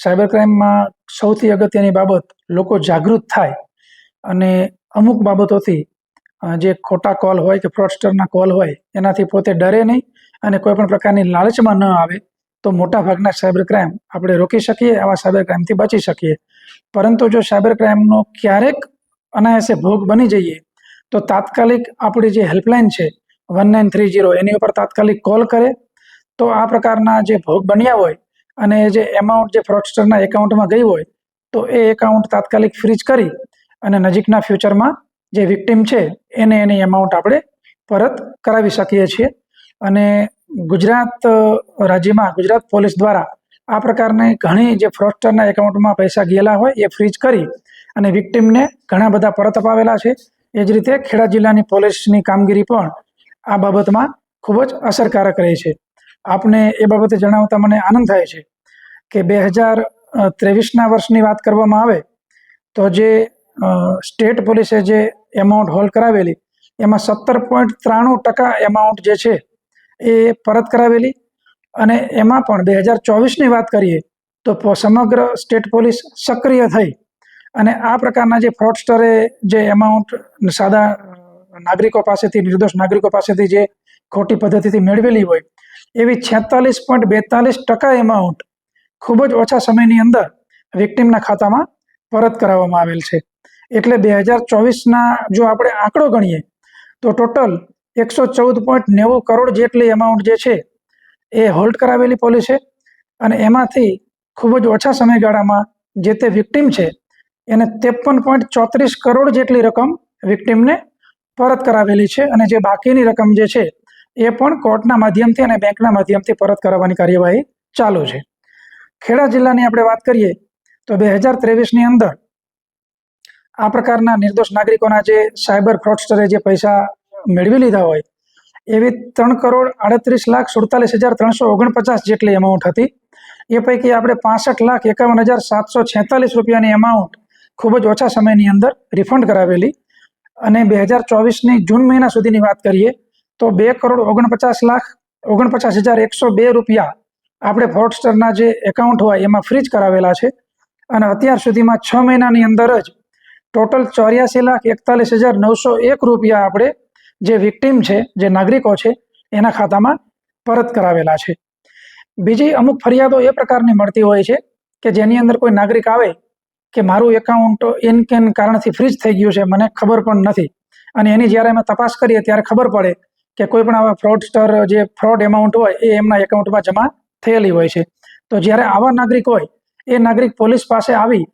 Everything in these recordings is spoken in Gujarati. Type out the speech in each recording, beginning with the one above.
સાયબર ક્રાઇમમાં સૌથી અગત્યની બાબત લોકો જાગૃત થાય અને અમુક બાબતોથી જે ખોટા કોલ હોય કે ફ્રોડસ્ટરના કોલ હોય એનાથી પોતે ડરે નહીં અને કોઈ પણ પ્રકારની લાલચમાં ન આવે તો મોટાભાગના સાયબર ક્રાઇમ આપણે રોકી શકીએ, આવા સાયબર ક્રાઇમથી બચી શકીએ. પરંતુ જો સાયબર ક્રાઇમનો ક્યારેક અનાયાસે ભોગ બની જઈએ તો તાત્કાલિક આપણી જે હેલ્પલાઇન છે 1930 એની ઉપર તાત્કાલિક કોલ કરે તો આ પ્રકારના જે ભોગ બન્યા હોય અને જે એમાઉન્ટ જે ફ્રોડસ્ટરના એકાઉન્ટમાં ગઈ હોય તો એ એકાઉન્ટ તાત્કાલિક ફ્રીઝ કરી અને નજીકના ફ્યુચરમાં જે વિક્ટિમ છે એને એની એમાઉન્ટ આપણે પરત કરાવી શકીએ છીએ. અને ગુજરાત રાજ્યમાં ગુજરાત પોલીસ દ્વારા આ પ્રકારની ઘણી જે ફ્રોડસ્ટરના એકાઉન્ટમાં પૈસા ગયેલા હોય એ ફ્રીઝ કરી અને વિક્ટિમને ઘણા બધા પરત અપાવેલા છે. એ જ રીતે ખેડા જિલ્લાની પોલીસની કામગીરી પણ આ બાબતમાં ખૂબ જ અસરકારક રહી છે. આપને એ બાબતે જણાવતા મને આનંદ થાય છે કે 2023ના વર્ષની વાત કરવામાં આવે તો જે સ્ટેટ પોલીસે જે એમાઉન્ટ હોલ્ડ કરાવેલી એમાં 17.93% એમાઉન્ટ જે છે એ પરત કરાવેલી. અને એમાં પણ 2024ની વાત કરીએ તો સમગ્ર સ્ટેટ પોલીસ સક્રિય થઈ અને આ પ્રકારના જે ફ્રોડસ્ટરે જે એમાઉન્ટ સાદા નાગરિકો પાસેથી, નિર્દોષ નાગરિકો પાસેથી જે ખોટી પદ્ધતિથી મેળવેલી હોય એવી 46.42% એમાઉન્ટ ખૂબ જ ઓછા સમયની અંદર વિક્ટિમના ખાતામાં પરત કરાવવામાં આવેલ છે. એટલે 2024ના જો આપણે આંકડો ગણીએ તો ટોટલ 114.90 કરોડ જેટલી એમાઉન્ટ જે છે એ હોલ્ડ કરાવેલી પોલીસે અને એમાંથી ખૂબ જ ઓછા સમયગાળામાં જે તે વિક્ટિમ છે એને 53.34 કરોડ જેટલી રકમ વિક્ટિમને પરત કરાવેલી છે. અને જે બાકીની રકમ જે છે એ પણ કોર્ટના માધ્યમથી અને બેંકના માધ્યમથી પરત કરાવવાની કાર્યવાહી ચાલુ છે. ખેડા જિલ્લાની આપણે વાત કરીએ તો 2023ની અંદર આ પ્રકારના નિર્દોષ નાગરિકોના જે સાયબર ફ્રોડસ્ટરે જે પૈસા મેળવી લીધા હોય એવી 3,38,47,349 જેટલી એમાઉન્ટ હતી. એ પૈકી આપણે 65,51,746 રૂપિયાની એમાઉન્ટ ખૂબ જ ઓછા સમયની અંદર રિફંડ કરાવેલી. અને 2024ની જૂન મહિના સુધીની વાત કરીએ તો 2,49,49,102 રૂપિયા આપણે ફ્રોડસ્ટરના જે એકાઉન્ટ હોય એમાં ફ્રીજ કરાવેલા છે. અને અત્યાર સુધીમાં 6 મહિનાની અંદર જ ટોટલ 84,41,901 રૂપિયા આપણે જે વિક્ટિમ છે, જે નાગરિકો છે એના ખાતામાં પરત કરાવેલા છે. બીજી અમુક ફરિયાદો એ પ્રકારની મળતી હોય છે કે જેની અંદર કોઈ નાગરિક આવે કે મારું એકાઉન્ટ એન કેન કારણથી ફ્રીજ થઈ ગયું છે, મને ખબર પણ નથી. અને એની જ્યારે અમે તપાસ કરીએ ત્યારે ખબર પડે કે કોઈ પણ આવા ફ્રોડસ્ટર જે ફ્રોડ એમાઉન્ટ હોય એ એમના એકાઉન્ટમાં જમા થયેલી હોય છે. તો જ્યારે આવા નાગરિક હોય એ નાગરિક પોલીસ પાસે આવી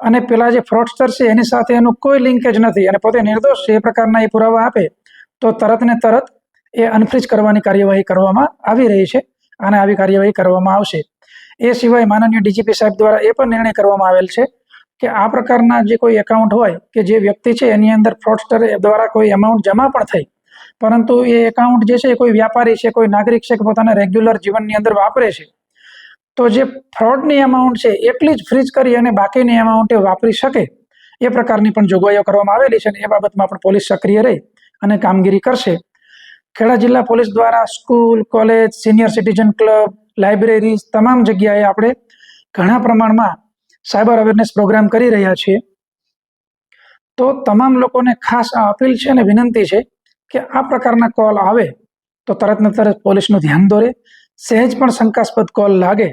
અને પેલા જે ફ્રોડસ્ટર છે એની સાથે એનું કોઈ લિંકેજ નથી અને પોતે નિર્દોષ છે એ પ્રકારના એ પુરાવા આપે તો તરત ને તરત એ અનફ્રીજ કરવાની કાર્યવાહી કરવામાં આવી રહી છે અને આવી કાર્યવાહી કરવામાં આવશે. એ સિવાય માનનીય ડીજીપી સાહેબ દ્વારા એ પણ નિર્ણય કરવામાં આવેલ છે કે આ પ્રકારના જે કોઈ એકાઉન્ટ હોય કે જે વ્યક્તિ છે એની અંદર ફ્રોડસ્ટર દ્વારા કોઈ એમાઉન્ટ જમા પણ થઈ પરંતુ એ એકાઉન્ટ જે છે એ કોઈ વ્યાપારી છે, કોઈ નાગરિક છે કે પોતાના રેગ્યુલર જીવનની અંદર વાપરે છે તો જે ફ્રોડની એમાઉન્ટ છે એટલી જ ફ્રીજ કરી અને બાકીની એમાઉન્ટ એ વાપરી શકે એ પ્રકારની પણ જોગવાઈઓ કરવામાં આવેલી છે. અને એ બાબતમાં પણ પોલીસ સક્રિય રહી અને કામગીરી કરશે. ખેડા જિલ્લા પોલીસ દ્વારા school, college, senior citizen club, library તમામ જગ્યાએ આપણે ઘણા પ્રમાણમાં સાયબર અવેરનેસ પ્રોગ્રામ કરી રહ્યા છીએ. તો તમામ લોકોને ખાસ આ અપીલ છે અને વિનંતી છે કે આ પ્રકારના કોલ આવે તો તરત ને તરત પોલીસનું ધ્યાન દોરે. સહેજ પણ શંકાસ્પદ કોલ લાગે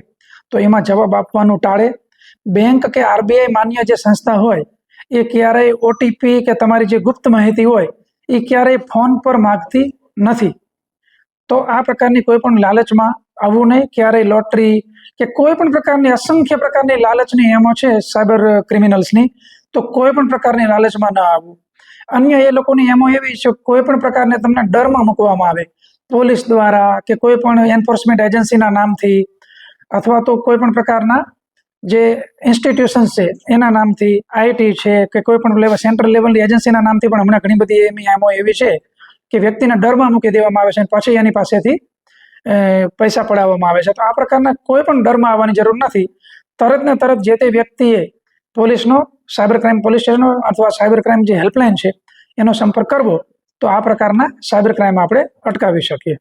તો એમાં જવાબ આપવાનું ટાળે. બેંક કે આરબીઆઈ માન્ય જે સંસ્થા હોય એ ક્યારેય ઓટીપી કે તમારી જે ગુપ્ત માહિતી હોય એ ક્યારેય ફોન પર માગતી નથી. તો આ પ્રકારની કોઈ પણ લાલચમાં આવવું નહીં. ક્યારેય લોટરી કે કોઈ પણ પ્રકારની અસંખ્ય પ્રકારની લાલચની એમો છે સાયબર ક્રિમિનલ્સની, તો કોઈ પણ પ્રકારની લાલચમાં ન આવવું. અન્ય એ લોકોની એમો એવી છે કોઈ પણ પ્રકારને તમને ડરમાં મૂકવામાં આવે પોલીસ દ્વારા કે કોઈ પણ એન્ફોર્સમેન્ટ એજન્સીના નામથી અથવા તો કોઈ પણ પ્રકારના જે ઇન્સ્ટિટ્યુશન્સ છે એના નામથી, આઈટી છે કે કોઈ પણ સેન્ટ્રલ લેવલની એજન્સીના નામથી પણ હમણાં ઘણી બધી એમો એવી છે કે વ્યક્તિને ડરમાં મૂકી દેવામાં આવે છે અને પછી એની પાસેથી પૈસા પડાવવામાં આવે છે. તો આ પ્રકારના કોઈ પણ ડરમાં આવવાની જરૂર નથી. તરત ને તરત જે તે વ્યક્તિએ પોલીસનો સાયબર ક્રાઇમ પોલીસ સ્ટેશનનો અથવા સાયબર ક્રાઇમ જે હેલ્પલાઇન છે એનો સંપર્ક કરવો તો આ પ્રકારના સાયબર ક્રાઇમ આપણે અટકાવી શકીએ.